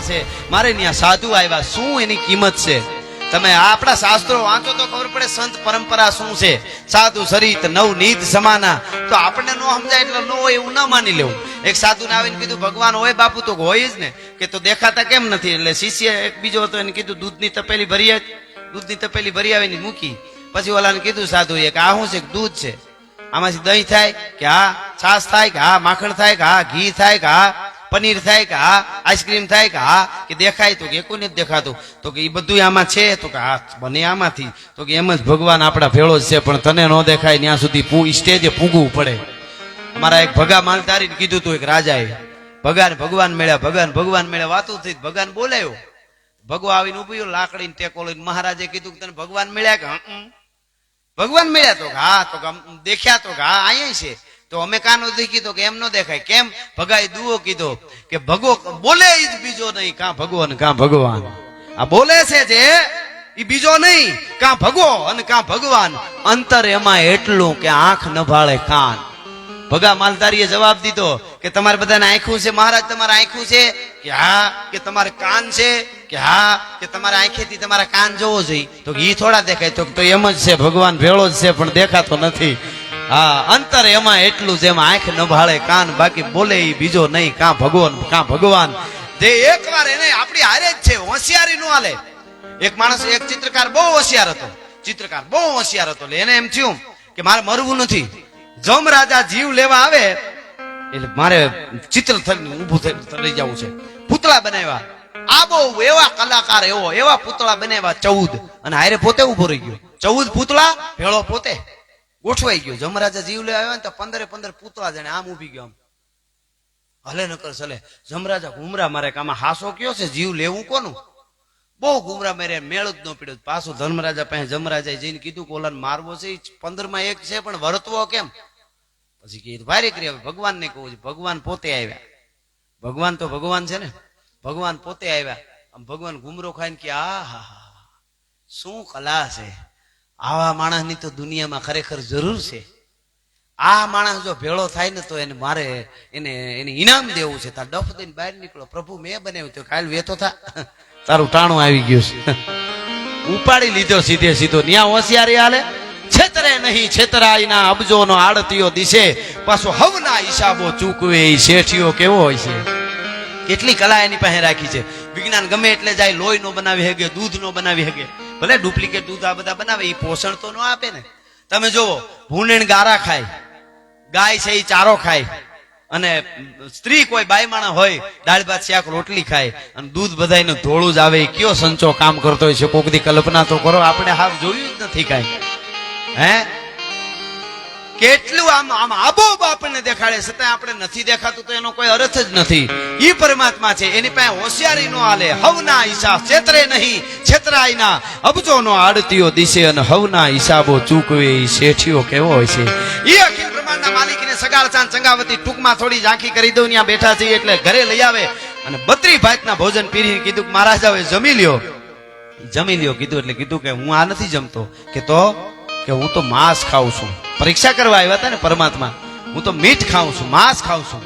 છે, મારે ત્યાં સાધુ આવ્યા, શું એની કિંમત છે? તમે આપણા શાસ્ત્રો વાંચો તો ખબર પડે સંત પરંપરા શું છે. સાધુ સરિત નવનીત સમાના. તો આપણને ન સમજાય એટલે ન હોય એવું ન માની લેવું. એક સાધુને આવીને કીધું ભગવાન હોય બાપુ, તો હોય જ ને, કે તો દેખાતા કેમ નથી? એટલે શિષ્ય એક બીજો હતો, એને કીધું દૂધની તપેલી ભરી આવીને મૂકી. પછી ઓલાને કીધું સાધુએ કે આ શું છે? દૂધ છે, આમાંથી દહીં થાય કે હા, છાશ થાય કે હા, માખણ થાય કે હા, ઘી થાય કે હા, પનીર થાય કે હા, આઈસ્ક્રીમ થાય કે હા, કે દેખાય? તો કે કોઈ નથી દેખાતું. તો કે એ બધું આમાં છે? તો કે હા, બને આમાંથી. તો કે એમ જ ભગવાન આપણા ભેળો જ છે, પણ તને ન દેખાય ત્યાં સુધી સ્ટેજે પૂગવું પડે. અમારા એક ભગા માલધારીને કીધું તું એક રાજાએ, ભગવાન મળ્યા વાતું થઈ, ભગવાન બોલાયો. ભગવા આવીને ઉભી લાકડીને ટેકો લઈને. મહારાજે કીધું કે તને ભગવાન મળ્યા? કે ભગવાન મળ્યા? તો હા, તો દેખ્યા? તો હા, અહીંયા છે. તો અમે કાનો દેખી? તો કે એમ ન દેખાય. કેમ? ભગાઈ દુઓ કીધો કે ભગવો બોલે જ બીજો નહીં, કાં ભગવો ને કાં ભગવાન. આ બોલે છે જે એ બીજો નહીં, કાં ભગવો અને કાં ભગવાન. અંતર એમાં એટલું કે આંખ ન ભાળે કાન. ભગા માલધારીએ જવાબ દીધો કે તમારે બધાને આંખું છે મહારાજ? તમારે આંખું છે? કે હા. કે તમારે કાન છે? કે હા. કે તમારે આંખેથી તમારા કાન જોવો જોઈએ? તો એ થોડા દેખાય? તો એમ જ છે, ભગવાન ભેળો જ છે, પણ દેખાતો નથી. હા, અંતર એમાં એટલું જેમ આંખ ન ભાળે કાન, બાકી બોલે એ બીજો નહીં, કાં ભગવાન કાં ભગવાન. જે એક વાર એને આપણી હારે જ છે, હોશિયારી નો હાલે. એક માણસ, એક ચિત્રકાર બહુ હોશિયાર હતો. એને એમ થયું કે મારે મરવું નથી. જમ રાજા જીવ લેવા આવે એટલે મારે ચિત્ર ઉભું થઈ જવું છે. પૂતળા બનાવ્યા, આ બહુ એવા કલાકાર, એવા પૂતળા બનાવ્યા 14, અને હારે પોતે ઉભો રહી ગયો. 14 પૂતળા ભેળો પોતે ગોઠવાઈ ગયો. જમરાજા જીવ લેવા આવ્યા ને તો 15 પૂતળા જણે આમ ઉભી ગયો. હલે નકર ચલે. જમરાજા ઘુમરા મારે કે આમાં હાસો કયો છે? જીવ લેવું કોનું? બહુ ઘુમરા મારે, મેળ જ ન પીડ્યો. પાછું ધર્મરાજા પાસે જમરાજાએ જઈને કીધું કે ઓલાને મારવો છે, 15 માં એક છે, પણ વર્તવો કેમ? પછી કીધું ભારે કરી, ભગવાનને કહું છું. ભગવાન પોતે આવ્યા. ભગવાન તો ભગવાન છે ને, ભગવાન પોતે આવ્યા. આમ ભગવાન ઘુમરો ખાઈને કે આ હા, શું કલા છે! આવા માણસની તો દુનિયામાં ખરેખર જરૂર છે. આ માણસ જો ભેળો થાય ને તો એને મારે એને ઇનામ દેવું છે. તાર ડફ દઈને બહાર નીકળો. પ્રભુ મેં બનાવ્યું તો કાલ વેતો થા, તારું ટાણું આવી ગયું છે. ઉપાડી લીધો સીધો. ન્યા હોશિયારી હાલે. છેતરે નહીં છેતરાઈના અબજોનો આડતીઓ દિશે, પાછો હવના હિસાબો ચૂકવે. એ શેઠિયો કેવો હોય છે! કેટલી કલા એની પાસે રાખી છે. વિજ્ઞાન ગમે એટલે જાય, લોહી નો બનાવી શકે, દૂધ નો બનાવી શકે. ભલે ડુપ્લિકેટ દૂધ આ બધા બનાવે, એ પોષણ તો ન આપે ને. તમે જોવો, ભૂંડણ ગારા ખાય, ગાય છે એ ચારો ખાય, અને સ્ત્રી કોઈ બાઈ માણસ હોય દાળ ભાત શાક રોટલી ખાય, અને દૂધ બધાયનું ધોળું જ આવે. કયો સંચો કામ કરતો હોય છે? કોક દી કલ્પના તો કરો. આપણે હાવ જોયું જ નથી કાંઈ. હે, કેટલું આમ આબોબ આપણને દેખાડે, છતાં આપણે નથી દેખાતું તો એનો કોઈ અર્થ જ નથી. ઈ પરમાત્મા છે, એની પાસે હોશિયારી નો હાલે. હવના હિસાબ છેતરે નહીં છેતરાઈના અબજો નો આડતીઓ દિશે, અને હવના હિસાબો ચૂકવે. એ શેઠિયો કેવો હોય છે! ઈ અખિલ બ્રહ્માંડના માલિકને સગાળ ચાંદ ચંગાવતી ટૂંકમાં થોડી ઝાંખી કરી દઉં. ત્યાં બેઠા છે એટલે ઘરે લઈ આવે, અને 32 ભાતના ભોજન પીરી કીધું કે મહારાજ હવે જમી લ્યો. કીધું એટલે કીધું કે હું આ નથી જમતો. કે તો કે હું તો માંસ ખાઉં છું. પરીક્ષા કરવા આવ્યા હતા ને પરમાત્મા. હું તો મીઠ ખાઉં છું, માંસ ખાઉં છું.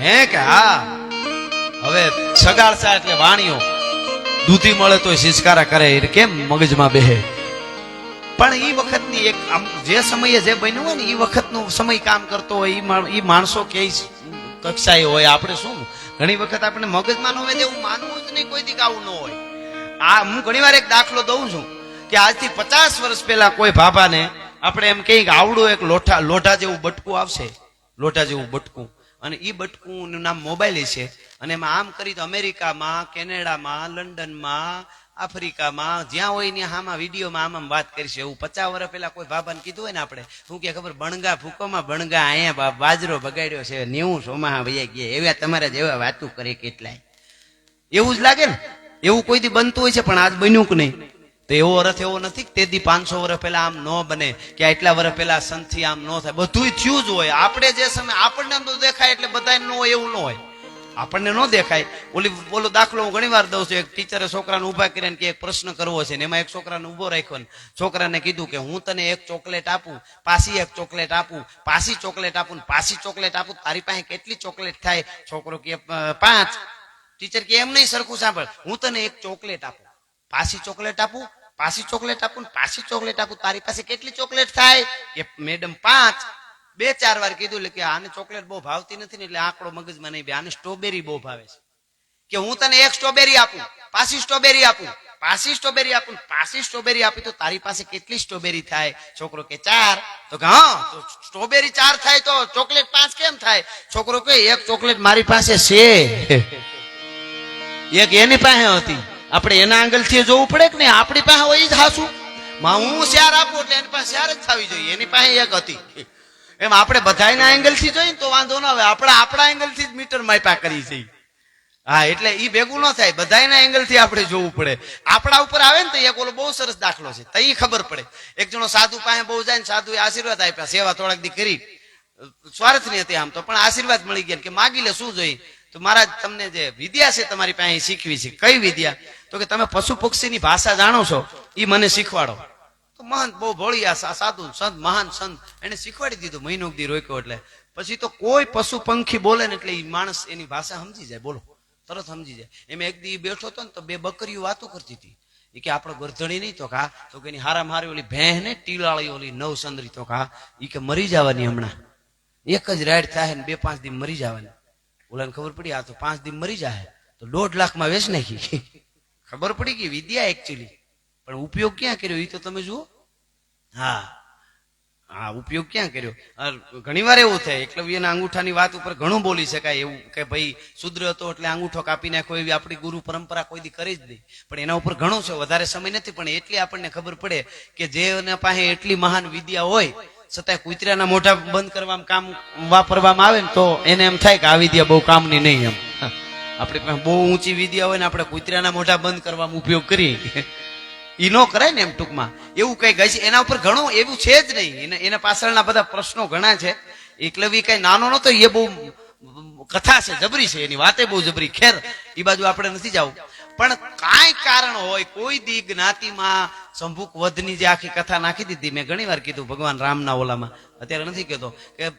હે કે હા. હવે સગાળસા એટલે વાણીઓ, દૂધી મળે તો સિસકારા કરે, કેમ મગજમાં બેહે. પણ એ વખતની એક જે સમયે જે બન્યું હોય ને, એ વખતનો સમય કામ કરતો હોય. એ માણસો કે કક્ષાએ હોય. આપણે શું ઘણી વખત આપણે મગજમાં ન હોય એવું માનવું જ નહીં, કોઈ દી આવું ન હોય. આ હું ઘણી વાર એક દાખલો દઉં છું કે આજથી 50 વર્ષ પહેલા કોઈ ભાભાને આપણે એમ કહીએ કે આવડું એક લોઢા જેવું બટકું આવશે, લોઢા જેવું બટકું, અને એ બટકું નું નામ મોબાઈલ છે. અને એમાં આમ કરી તો અમેરિકામાં, કેનેડામાં, લંડનમાં, આફ્રિકામાં જ્યાં હોય ત્યાં આમાં વિડીયોમાં આમ વાત કરીશું. એવું 50 વર્ષ પહેલા કોઈ ભાભાને કીધું હોય ને આપણે, શું કે ખબર, બણગા ફૂકોમાં બણગા અહીંયા બાજરો બગાડ્યો છે, 90 સોમાહા વૈયા ગયા, એવા તમારા જેવા વાતું કરે કેટલાય. એવું જ લાગે ને, એવું કોઈ દી બનતું હોય છે, પણ આજ બન્યું કે નહીં. તો એવો અર્થ એવો નથી કે તેથી 500 વર્ષ પહેલા આમ ન બને, કે એટલા વર્ષ પહેલા સંથી આમ ન થાય. બધું થયું જ હોય. આપણે જે સમય આપણને દેખાય એટલે બધા ન હોય એવું ન હોય. આપણને ન દેખાય. ઓલો દાખલો હું ઘણી વાર દઉં છું. એક ટીચરે છોકરાને ઉભા કરીને કે એક પ્રશ્ન કરવો છે, ને એમાં એક છોકરાને ઉભો રાખ્યો, ને છોકરાને કીધું કે હું તને એક ચોકલેટ આપું, પાછી એક ચોકલેટ આપું, પાછી ચોકલેટ આપું, પાછી ચોકલેટ આપું, તારી પાસે કેટલી ચોકલેટ થાય? છોકરો કે 5. ટીચર કે એમ નહીં, સરખું સાંભળ, હું તને એક ચોકલેટ આપું, પાછી ચોકલેટ આપું, પાછી ચોકલેટ આપું, પાછી ચોકલેટ આપું, તારી પાસે કેટલી ચોકલેટ થાય? કે મેડમ 5. 2-4 વાર કીધું એટલે કે આને ચોકલેટ બહુ ભાવતી નથી ને એટલે આંકડો મગજમાં નહીં બે, આને સ્ટ્રોબેરી બહુ ભાવે છે. કે હું તને એક સ્ટ્રોબેરી આપું, પાછી સ્ટ્રોબેરી આપું, પાછી સ્ટ્રોબેરી આપું, પાછી સ્ટ્રોબેરી આપી તો તારી પાસે કેટલી સ્ટ્રોબેરી થાય? છોકરો કે 4. તો કે હા, તો સ્ટ્રોબેરી 4 થાય તો ચોકલેટ 5 કેમ થાય? છોકરો કે એક ચોકલેટ મારી પાસે છે, એક એની પાસે હતી, આપણે એના આંગલથી જોવું પડે કે નહીં? આપણી પાસે હોય જ હાસું. હું 4 આપું એટલે એની પાસે 4 જ થવી જોઈએ, એની પાસે એક હતી. એમ આપણે બધાના એંગલથી જોઈએ તો વાંધો ના આવે, આપણા એંગલથી જ મીટર માપ્યા કરી છે. હા, એટલે ઈ ભેગું ન થાય, બધાના એંગલથી આપણે જોવું પડે. આપણા ઉપર આવે ને તો એક ઓલો બહુ સરસ દાખલો છે, તો ઈ ખબર પડે. એક જણો સાધુ પાસે બહુ જાય ને સાધુએ આશીર્વાદ આપ્યા, સેવા થોડાક દી કરી, સ્વાર્થની હતી આમ તો, પણ આશીર્વાદ મળી ગયા કે માગી લે, શું જોઈએ? તો મહારાજ તમને જે વિદ્યા છે તમારી પાસે શીખવી છે. કઈ વિદ્યા? તો કે તમે પશુ પક્ષીની ભાષા જાણો છો, ઈ મને શીખવાડો. તો મહંત બહુ ભોળિયા સાધુ સંત, મહાન સંત, એને શીખવાડી દીધું. મહિનો દી રોક્યો એટલે પછી તો કોઈ પશુ પંખી બોલે ને એટલે માણસ એની ભાષા સમજી જાય, બોલો તરત સમજી જાય. એમ એક દી બેઠો હતો ને તો 2 બકરીઓ વાતો કરતી હતી. એ કે આપણે ગરધણી નહીં? તો કા, તો કે એની હારામ હારી ઓલી ભેંસ ને ટીલાળી ઓલી નવસંદરી, તો કા એ કે મરી જવાની હમણાં, એક જ રાઈડ થાય ને 2-5 દી મરી જવાની. ઓલાને ખબર પડી આ તો 5 દી મરી જાય તો 1.5 લાખમાં વેચ નાખી. ખબર પડી કે વિદ્યા એકચ્યુઅલી, પણ ઉપયોગ ક્યાં કર્યો એ તો તમે જુઓ. હા, ઉપયોગ ક્યાં કર્યો? ઘણી વાર એવું થાય, એકલવ્યના અંગૂઠાની વાત ઉપર ઘણું બોલી શકાય એવું કે ભાઈ શુદ્ર હતો એટલે અંગૂઠો કાપી નાખો, એવી આપણી ગુરુ પરંપરા કોઈ દી કરી જ નહીં. પણ એના ઉપર ઘણું છે, વધારે સમય નથી, પણ એટલી આપણને ખબર પડે કે જેના પાસે એટલી મહાન વિદ્યા હોય છતાંય કૂતરાના મોઢા બંધ કરવામાં કામ વાપરવામાં આવે ને તો એને એમ થાય કે આ વિદ્યા બહુ કામની નહીં. એમ આપણી પાસે બહુ ઊંચી વિદ્યા હોય ને આપણે કૂતરાના મોઢા બંધ કરવામાં ઉપયોગ કરીએ, ઈ નો કરાય ને. એમ ટૂંકમાં એવું કઈ ગઈ છે, એના ઉપર ઘણું એવું છે જ નહીં. એના પાછળના બધા પ્રશ્નો ઘણા છે. એકલવી કઈ નાનો નતો, એ બહુ કથા છે, જબરી છે, એની વાતે બહુ જબરી. ખેર એ બાજુ આપણે નથી જવું, પણ કાંઈ કારણ હોય, કોઈ દી જ્ઞાતિમાં શંભુક વધની જે આખી કથા નાખી દીધી. મેં ઘણી વાર કીધું ભગવાન રામના ઓલામાં, અત્યારે નથી કહેતો, કે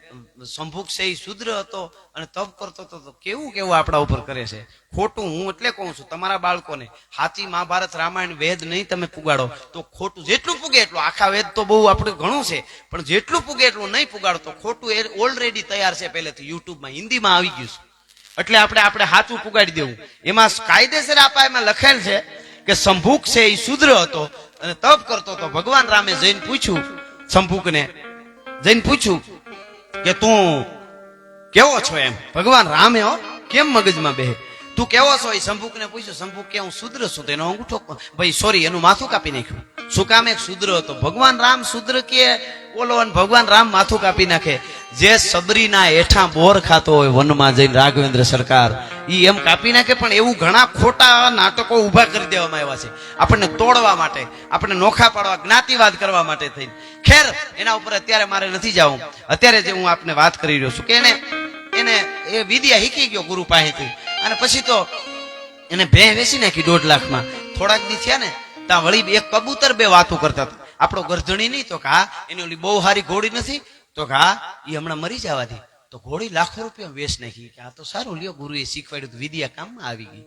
શંભુક છે એ શુદ્ર હતો અને તપ કરતો હતો. તો કેવું કેવું આપણા ઉપર કરે છે ખોટું. હું એટલે કહું છું તમારા બાળકોને, સાચી મહાભારત રામાયણ વેદ નહીં તમે પુગાડો તો ખોટું જેટલું પૂગે એટલું. આખા વેદ તો બહુ આપણે ઘણું છે, પણ જેટલું પૂગે એટલું નહીં પુગાડો તો ખોટું એ ઓલરેડી તૈયાર છે પહેલેથી, યુટ્યુબમાં હિન્દીમાં આવી ગયું છે. એટલે આપણે સાચું પુગાડી દેવું. એમાં કાયદેસર આપા એમાં લખેલ છે કે શંભુક છે એ શુદ્ર હતો અને તપ કરતો હતો. ભગવાન રામે જઈને પૂછ્યું, શંભુકને જઈને પૂછ્યું કે તું કેવો છો? એમ ભગવાન રામે કેમ મગજમાં બેહે, તું કેવો છો? એ શંભુકને પૂછ્યું. શંભુક કે હું શુદ્ર છું. તો એનો અંગૂઠો ભાઈ સોરી એનું માથું કાપી નાખ્યું. શું કામ? એક શુદ્ર હતો. ભગવાન રામ શુદ્ર કે બોલો, અને ભગવાન રામ માથું કાપી નાખે. જે સબરીના હેઠા બોર ખાતો હોય વનમાં જઈને રાઘવેન્દ્ર સરકાર, ઈ એમ કાપી નાખે. પણ એવું ઘણા ખોટા નાટકો ઉભા કરી દેવામાં આવ્યા છે આપણને તોડવા માટે, આપણને નોખા પાડવા, જ્ઞાતિવાદ કરવા માટે થઈને. ખેર એના ઉપર અત્યારે મારે નથી જવું. અત્યારે જે હું આપને વાત કરી રહ્યો છું કે એને એ વિદ્યા શીખી ગયો ગુરુ પાસેથી, અને પછી તો એને ભેં વેચી નાખી 1.5 લાખમાં. થોડાક દી થયા ને ત્યાં વળી એક કબૂતર 2 વાતો કરતા હતા. આપણો ગરધણી નહીં? તો કે હા, એની ઓલી બહુ સારી ઘોડી નથી? તો કે હા, એ હમણાં મરી જવાથી. તો ઘોડી લાખો રૂપિયા વેચ નાખી. કે આ તો સારું લ્યો, ગુરુએ શીખવાડ્યું, વિદ્યા કામમાં આવી ગઈ.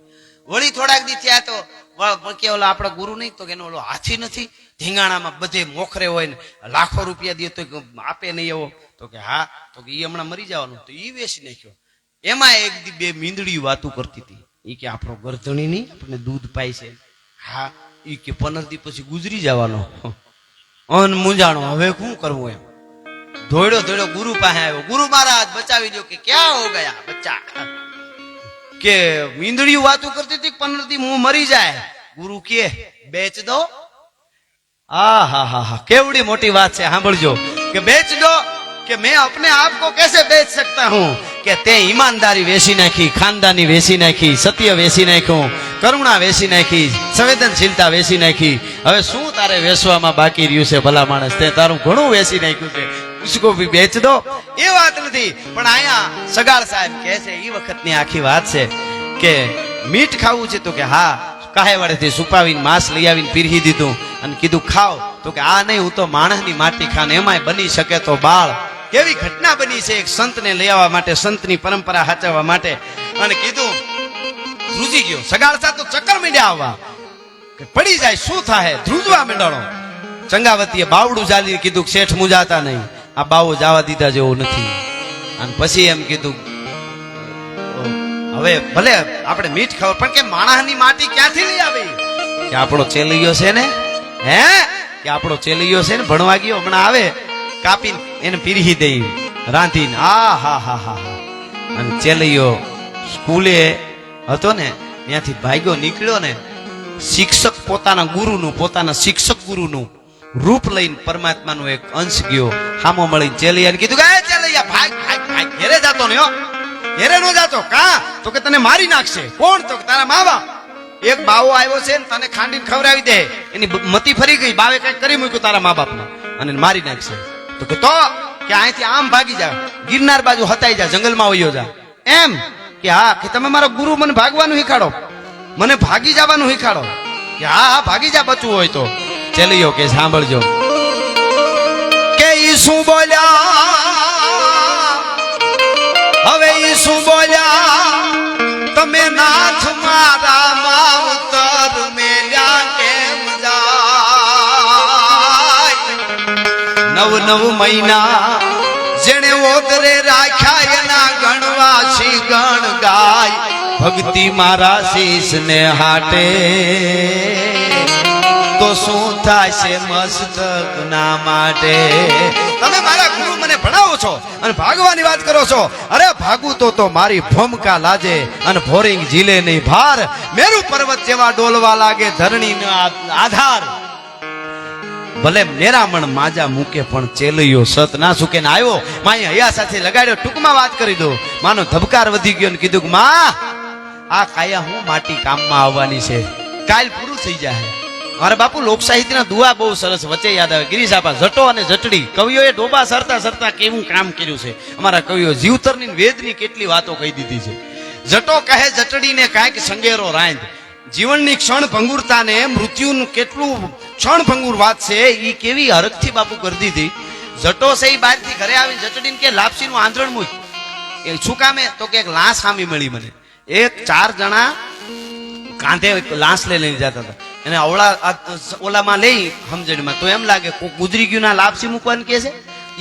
વળી થોડાક દી થયા તો કે ઓલા આપણા ગુરુ નહીં? તો કે એનો ઓલો હાથી નથી, ધીંગાણામાં બધે મોખરે હોય ને લાખો રૂપિયા દે તો આપે નહીં એવો? તો કે હા. તો કે એ હમણાં મરી જવાનું, તો એ વેચી નાખ્યો. એમાં એક દી 2 મીંદડી વાતું કરતી હતી. એ કે આપણો ગરધણી નહીં આપણને દૂધ પાય છે? હા. એ કે 15 દી પછી ગુજરી જવાનો. અન મૂંઝાણો, હવે શું કરવું? એમ ધોડ્યો ગુરુ પાસે આવ્યો. ગુરુ મહારાજ બચાવી દો. કે ક્યાં હો ગયા બચ્ચા? કે મીંદડી વાતું કરતી હતી 15 દી હું મરી જાય. ગુરુ કે બેચ દો. હા, કેવડી મોટી વાત છે, સાંભળજો. કે બેચ દો. કે मैं अपने आप को कैसे बेच सकता हूं? કે તે ઈમાનદારી વેચી નાખી, ખાનદાની વેચી નાખી, સત્ય વેચી નાખ્યું, કરુણા વેચી નાખી, સંવેદનશીલતા વેચી નાખી. હવે શું તારે વેચવામાં બાકી રહ્યું છે? ભલા માણસ, તે તારું ઘણું વેચી નાખ્યું છે, ઉસકો ભી બેચ દો. એ વાત નથી, પણ અહીંયા સગાળ સાહેબ કહે છે એ વખતની આખી વાત છે કે મીઠ ખાવું છે? તો કે હા. કાહે વાળેથી સુપાવીને માંસ લઈ આવીને પીરહી દીધું અને કીધું ખાવ. તો કે આ નહીં, હું તો માણસની માટી ખાને, એમાંય બની શકે તો બાળ. કેવી ઘટના બની છે એક સંતને લઈ આવવા માટે, સંતની પરંપરા સાચવવા માટે. અને કીધું ધ્રુજી ગયો. સગાળતા તો ચક્કર મીડ્યા આવવા કે પડી જાય શું થાય, ધ્રુજવા માંડ્યો. ચંગાવતીએ બાવડું ચાલી કીધું શેઠ મુજાતા નહીં, આ બાવો જવા દીધા જેવો નથી. અને પછી એમ કીધું હવે ભલે આપણે મીઠ ખબર પણ કે માણસની માટી ક્યાંથી લઈ આવી? કે આપણો ચેલિયો છે ને, હે કે આપણો ચેલિયો છે ને ભણવા ગયો, હમણાં આવે કાપીને એને પીરહી દઈ રાંધીને. આ હા હા હા હા. અને ચેલિયો સ્કૂલે હતો ને ત્યાંથી ભાગ્યો નીકળ્યો ને, શિક્ષક પોતાના ગુરુનું, પોતાના શિક્ષક ગુરુનું રૂપ લઈને પરમાત્માનો એક અંશ ગયો. હામો મળીને ચેલિયાને કીધું કે ચેલિયા ભાગ ભાગ ભાગ, ઘેરે જાતો ને, ઘેરે નો જાતો. કા? તો કે તને મારી નાખશે. કોણ? તો કે તારા મા બાપ. એક બાવો આવ્યો છે ને તને ખાંડીને ખવડાવી દે, એની મતી ફરી ગઈ, બાવે કઈક કરી મૂક્યું તારા મા બાપમાં અને મારી નાખશે. તો કે અહીંથી આમ ભાગી જા, ગિરનાર બાજુ હતાઈ જા, જંગલમાં વયો જા. એમ કે હા, કે તમે મારો ગુરુ, મને ભાગવાનું શીખાડો, મને ભાગી જવાનું શીખાડો. કે હા હા ભાગી જા બચવું હોય તો. ચેલિયો કે સાંભળજો, કે ઈ શું બોલ્યા, હવે ઈ શું બોલ્યા, તમે નાથ મારા માવતર મેલ્યા કેમ જાય? 9 મહિના જેણે ઓદરે રાખ્યા એના ગણવાસી ગણ ગાય, ભક્તિ મારા શીશ ને હાટે તો શું થશે મસ્તક ના માટે? તમે મારા ગુરુ મને ભણાવો છો અને ભાગવાની વાત કરો છો. અરે ભાગું તો મારી ભમકા લાજે અને ભોરિંગ ઝીલે નહીં ભાર, મેરુ પર્વત જેવા ડોલવા લાગે ધરણી નો આધાર. ભલે મેરામણ માજા મૂકે પણ ચેલિયો સત ના સુકે ને આવ્યો. માએ હૈયા સાથે લગાડ્યો. ટૂંકમાં વાત કરી દો, માનો ધબકાર વધી ગયો ને કીધું કે માં આ કાયા હું માટી કામમાં આવવાની છે, કાલ પૂરું થઈ જાય. મારા બાપુ લોક સાહિત્યના દુઆ બહુ સરસ વચ્ચે યાદ આવે. ગિરીશ આપા જટો અને જટડી કવિઓએ ડોબા સરતા સરતા કેવું કામ કર્યું છે. અમારા કવિઓ જીવતરની વેદની કેટલી વાતો કહી દીધી છે. જટો કહે જટડીને કાંઈક સંગેરો રાંધ, જીવનની ક્ષણ ભંગુરતાને મૃત્યુનું કેટલું ક્ષણ ભંગુર વાત છે એ કેવી હરખથી બાપુ કરી દીધી. જટો છે એ બહારથી ઘરે આવીને જટડીને કે લાપસીનું આંધણ મૂક. એ શું કામે? તો કે એક લાશ સામી મળી મને. એક 4 જણા કાંધે લાશ લઈને જતા હતા, એને ઓલામાં લઈ સમજણમાં તો એમ લાગે કોઈ ગુજરી ગયું ના લાપસી મૂકવાનું કે છે.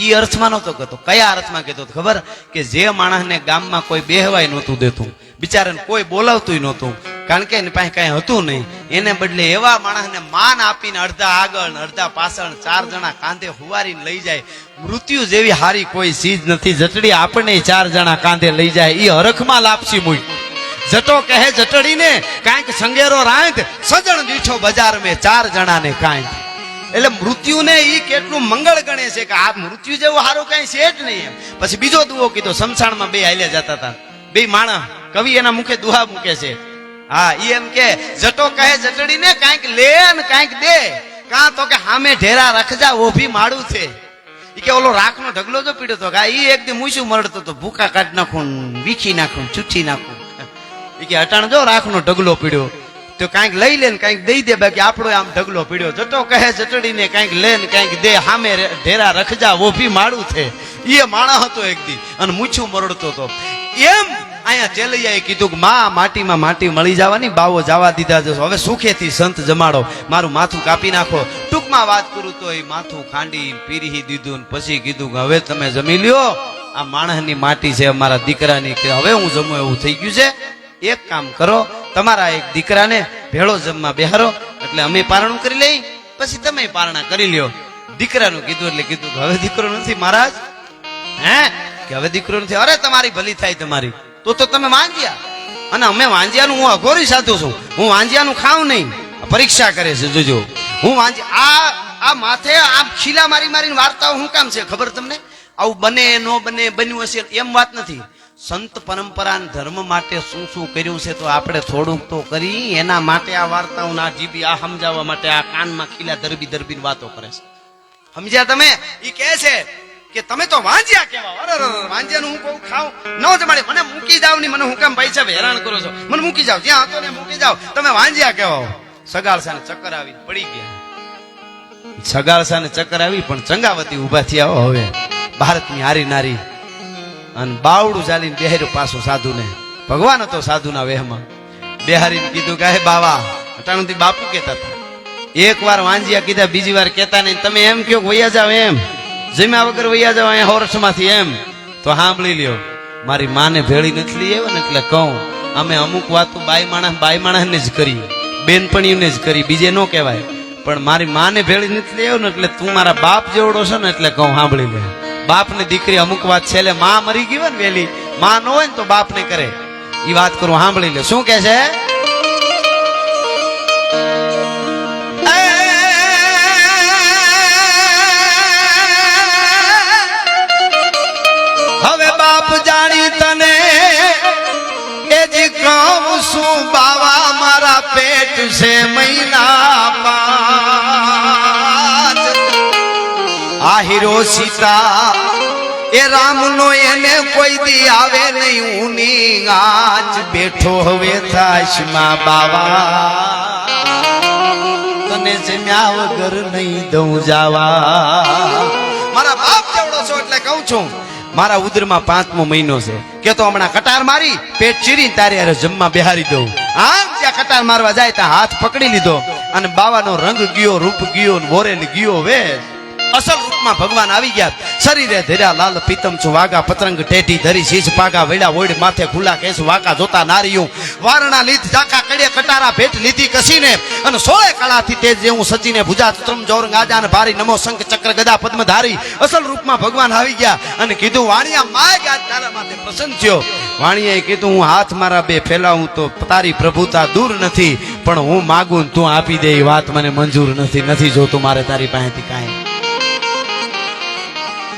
એ અર્થમાં નહોતો કહેતો. કયા અર્થમાં કહેતો ખબર? કે જે માણસને ગામમાં કોઈ બેહવાય નહોતું દેતું, બિચારાને કોઈ બોલાવતું નહોતું, કારણ કે એની પાસે કઈ હતું નહીં. એને બદલે એવા માણસને માન આપીને અડધા આગળ અડધા પાછળ 4 જણા કાંધે હુવારીને લઈ જાય. મૃત્યુ જેવી હારી કોઈ ચીજ નથી. જટડી આપણે 4 જણા કાંધે લઈ જાય, એ હરખમાં લાપસી મૂક. જટો કહે જટડીને કાંઈક સંગેરો રાંધ, સજણ દીઠો બજાર મેં 4 જણાને કાંઈ. એટલે મૃત્યુને ઈ કેટલું મંગળ ગણે છે કે આ મૃત્યુ જેવું સારું કઈ છે જ નહીં. એમ પછી બીજો દુઓ કીધો. શમશાનમાં 2 હાલ્યા જતા હતા, 2 માણસ. કવિ એના મુખે દુહા મૂકે છે. હા, ઈ એમ કે જટો કહે જટડીને કાંઈક લે ને કાંઈક દે, કાં તો કે હામે ઢેરા રખજા ઓભી માડું છે. ઈ કે ઓલો રાખનો ઢગલો જો પીડ્યો તો ઈ એક દી મૂછું મરડતો તો ભૂકા કાઢ નાખું, વીખી નાખું, ચૂઠી નાખું. ઈ કે અટાણ જો રાખનો ઢગલો પીડ્યો તો કાંઈક લઈ લે ને કાંઈક દઈ દે, બાકી આપણો આમ ઢગલો પીડ્યો. જટો કહે જટડીને કાંઈક લે ને કાંઈક દે, હામે ઢેરા રખજા ઓભી માડું છે. એ માણસ હતો એક દી અને મૂછું મરડતો હતો. એમ અહીંયા ચેલૈયાએ કીધું કે માં માટીમાં માટી મળી જવાની, બાવો જવા દીધા જશો, હવે સુખેથી સંત જમાડો, મારું માથું કાપી નાખો. ટૂંકમાં વાત કરું તો એ માથું ખાંડી પીરહી દીધું ને પછી કીધું કે હવે તમે જમી લ્યો, આ માણસની માટી છે અમારા દીકરાની, કે હવે હું જમું એવું થઈ ગયું છે. એક કામ કરો, તમારા એક દીકરાને ભેળો જમવા બેહારો, એટલે અમે પારણું કરી લઈ, પછી તમે પારણા કરી લ્યો. દીકરાનું કીધું એટલે કીધું હવે દીકરો નથી મહારાજ. હે કે હવે દીકરો નથી? અરે તમારી ભલી થાય તમારી, તો તમે વાંજ્યા. અને અમે વાંજ્યાનું, હું અઘોરી સાધુ છું, હું વાંજ્યાનું ખાઉં નહીં. પરીક્ષા કરે છે જોજો. હું વાંજ્યા આ માથે આમ ખીલા મારી મારીને વાર્તાઓ શું કામ છે ખબર તમને? આવું બને ન બને, બન્યું હશે એમ વાત નથી. સંત પરંપરા ધર્મ માટે શું શું કર્યું છે તો આપણે થોડુંક તો કરી. એના માટે આ વાર્તાઓ ના જીબી આ સમજાવવા માટે આ કાનમાં ખીલા દરબી વાતો કરે છે. સમજ્યા તમે? ઈ કહે છે કે તમે તો વાંજ્યા કેવા. અરે વાંજ્યાનું હું કહું ખાવ ન જમાડે, મને મૂકી જાવ નહીં, મને હું કામ ભાઈ સાહેબ હેરાન કરો છો, મને મૂકી જાવ, જ્યાં હતો ને મૂકી જાવ, તમે વાંજ્યા કેવા. સગાળસાને ચક્કર આવી પડી ગયા. સગાળસાને ચક્કર આવી પણ ચંગાવતી ઉભા થયા. હવે ભારતની હારી નારી અને બાવડું ચાલીને બેહેર્યું પાછું સાધુને. ભગવાન હતો સાધુના વેહમાં. બેહારીને કીધું કે હે બાવા, અટાણુંથી બાપુ કહેતા હતા. એક વાર વાંજિયા કીધા, બીજી વાર કહેતા નહીં. તમે એમ કહો વૈયા જાવ, એમ જમ્યા વગર વૈયા જાવ અહીંયા હોરસમાંથી, એમ તો સાંભળી લ્યો. મારી માને ભેળી નથી લઈ આવ્યો ને એટલે કહું, અમે અમુક વાતો બાઈ માણસને જ કરી, બેનપણીઓને જ કરી, બીજે ન કહેવાય. પણ મારી માને ભેળી નથી લઈ આવ્યો ને એટલે તું મારા બાપ જેવડો છે ને એટલે કહું સાંભળી લે. બાપ ને દીકરી અમુક વાત છેલ્લે માં મરી ગઈ હોય ને વેલી, માં ન હોય ને તો બાપ ને કરે, એ વાત કરું સાંભળી લે. શું કે છે? હવે બાપ જાણી તને એ જ કહું છું બાવા, મારા પેટ છે મહિના 5. આ હીરો સીતા એ રામનો એને કોઈ દી આવે નહીં ઊની આજ બેઠો હવે થાશ માં બાવા, તને જમ્યા વગર નહીં દઉં જાવા. મારા બાપ જેવડો છો એટલે કહું છું, મારા ઉદરમાં 5મો મહિનો છે કે તો હમણાં કટાર મારી પેટ ચીરીને તારે યાર જમવા બેહારી દઉં. આમ જ્યાં કટાર મારવા જાય ત્યાં હાથ પકડી લીધો અને બાવાનો રંગ ગયો, રૂપ ગયો, વોરેલ ગયો વેશ. અસલ રૂપમાં ભગવાન આવી ગયા. શરીરે ધર્યા લાલ પીતમ છું, વાગા પતંગ ટેટી ધરી, શીશ પાગા વેડા ઓડ, માથે ખુલ્લા કેસ, વાકા જોતા નારીયું, વારણા લીધ ઝાકા કડે કટારા ભેટ લીધી કસીને, અને 16 કળાથી તેજ જેવું સચીને, ભુજા ત્રમ જોર ગાજાન ભારી, નમો શંખ ચક્ર ગદા પદ્મ ધારી. અસલ રૂપમાં ભગવાન આવી ગયા અને કીધું, વાણિયા માય ગાજ તારા માથે પ્રસન્ન થયો. વાણિયાએ કીધું, હું હાથ મારા બે ફેલાવું તો તારી પ્રભુતા દૂર નથી, પણ હું માગું તું આપી દે એ વાત મને મંજૂર નથી. નથી જોતું મારે તારી પાસેથી કાંઈ.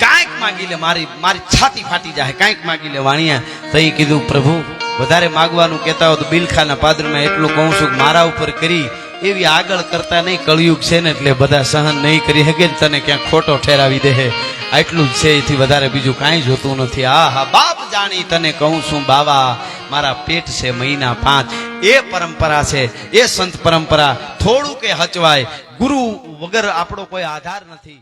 કાંઈક માગી લે, મારી છાતી ફાટી જાય, કાંઈક માગી લે. વાણિયા તઈ કીધું, પ્રભુ વધારે માગવાનું કહેતા હો તો બિલખાના પાદરમાં એટલું કહું છું કે મારા ઉપર કરી એવી આગળ કરતા નહીં. કળિયુગ છે ને એટલે બધા સહન નહીં કરી શકે, તને ક્યાંક ખોટો ઠેરાવી દે. આટલું જ છે, એથી વધારે બીજું કાંઈ જોતું નથી. આ હા બાપ જાણી તને કહું છું બાવા, મારા પેટ છે મહિના 5. એ પરંપરા છે, એ સંત પરંપરા. થોડું કે હચવાય, ગુરુ વગર આપણો કોઈ આધાર નથી.